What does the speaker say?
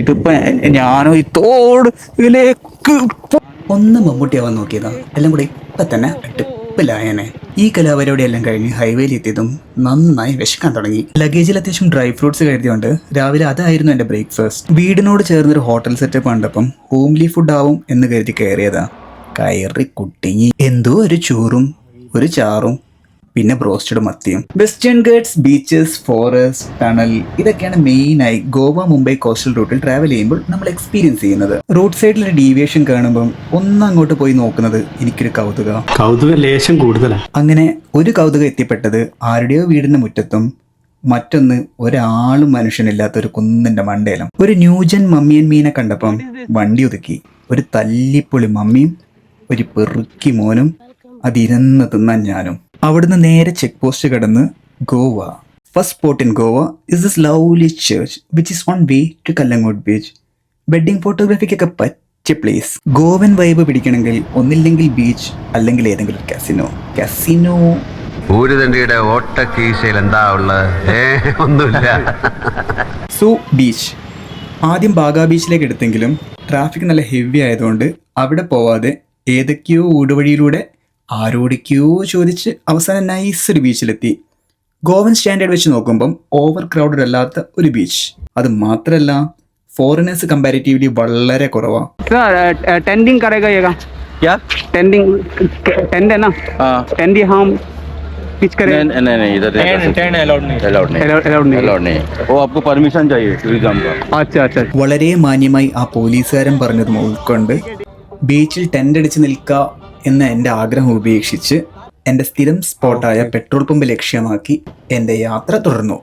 ഇതിപ്പോ ഞാനോ ഈ തോട് ഇതിലേക്ക് ഒന്ന് മമ്മൂട്ടിയാവാൻ നോക്കിയതാ, എല്ലാം കൂടെ ഇപ്പൊ തന്നെ ടിപ്പിലായനെ. ഈ കലാപരിപാടി എല്ലാം കഴിഞ്ഞ് ഹൈവേയിൽ എത്തിയതും നന്നായി വിശക്കാൻ തുടങ്ങി. ലഗേജിൽ അത്യാവശ്യം ഡ്രൈ ഫ്രൂട്ട്സ് കരുതിയോണ്ട് രാവിലെ അതായിരുന്നു എന്റെ ബ്രേക്ക്ഫാസ്റ്റ്. വീടിനോട് ചേർന്നൊരു ഹോട്ടൽ സെറ്റപ്പ് കണ്ടപ്പം ഹോംലി ഫുഡ് ആവും എന്ന് കരുതി കയറിയതാ. കയറി കുട്ടിങ്ങി. എന്തോ ഒരു ചോറും ഒരു ചാറും പിന്നെ ബ്രോസ്റ്റഡ് മത്തിയും. Western ghats, beaches, forest, tunnel ഇതൊക്കെയാണ് മെയിനായി ഗോവ മുംബൈ കോസ്റ്റൽ റൂട്ടിൽ ട്രാവൽ ചെയ്യുമ്പോൾ നമ്മൾ എക്സ്പീരിയൻസ് ചെയ്യുന്നത്. റോഡ് സൈഡിൽ ഒരു ഡീവിയേഷൻ കാണുമ്പോൾ ഒന്നങ്ങോട്ട് പോയി നോക്കുന്നത് എനിക്കൊരു കൗതുക ലേശം കൂടുതലാണ്. അങ്ങനെ ഒരു കൗതുകം എത്തിപ്പെട്ടത് ആരുടെയോ വീടിന്റെ മുറ്റത്തും മറ്റൊന്ന് ഒരാളും മനുഷ്യനില്ലാത്ത ഒരു കുന്നിന്റെ മണ്ടയിലും. ഒരു ന്യൂജൻ മമ്മിയൻ മീനെ കണ്ടപ്പം വണ്ടി ഒതുക്കി. ഒരു തല്ലിപ്പൊളി മമ്മിയും ഒരു പെറുക്കി മോനും അതിരുന്ന് തിന്നാൻ ഞാനും. അവിടുന്ന് നേരെ ചെക്ക് പോസ്റ്റ് കടന്ന് Goa. First spot in Goa is this lovely church which is on way to Calangute beach. Wedding ഫോട്ടോഗ്രാഫിക്കൊക്കെ പറ്റിയ പ്ലേസ്. ഗോവൻ വൈബ് പിടിക്കണമെങ്കിൽ ഒന്നില്ലെങ്കിൽ ബീച്ച് അല്ലെങ്കിൽ ഏതെങ്കിലും ഒരു കസിനോ. ഊരുതണ്ടിയുടെ ഓട്ട കീശയിൽ എന്താ ഉള്ളത്? ഒന്നുമില്ല. So beach. ആദ്യം ബാഗ ബീച്ചിലേക്ക് എടുത്തെങ്കിലും ട്രാഫിക് നല്ല ഹെവി ആയതുകൊണ്ട് അവിടെ പോവാതെ ഏതൊക്കെയോ ഊടുവഴിയിലൂടെ ആരോടിക്കോ ചോദിച്ച് അവസാനം നൈസ് ഒരു ബീച്ചിലെത്തി. ഗോവൻ സ്റ്റാൻഡേർഡ് വെച്ച് നോക്കുമ്പം ഓവർ ക്രൗഡഡ് അല്ലാത്ത ഒരു ബീച്ച്. അത് മാത്രമല്ല ഫോറിനേഴ്സ് കമ്പാരിറ്റീവ്ലി വളരെ കുറവാണ്. टेंडिंग करेगा ये काम क्या टेंडिंग टेंड है ना टेंड हम पिच करें नहीं इधर टेंड अलाउड नहीं अलाउड नहीं वो आपको परमिशन चाहिए टूरिज्म का. अच्छा വളരെ മാന്യമായി ആ പോലീസുകാരൻ പറഞ്ഞതും ഉൾക്കൊണ്ട് ബീച്ചിൽ ടെൻ്റ് അടിച്ച് നിൽക്കുക എന്ന എൻ്റെ ആഗ്രഹം ഉപേക്ഷിച്ച് എൻ്റെ സ്ഥിരം സ്പോട്ടായ പെട്രോൾ പമ്പ് ലക്ഷ്യമാക്കി എൻ്റെ യാത്ര തുടർന്നു.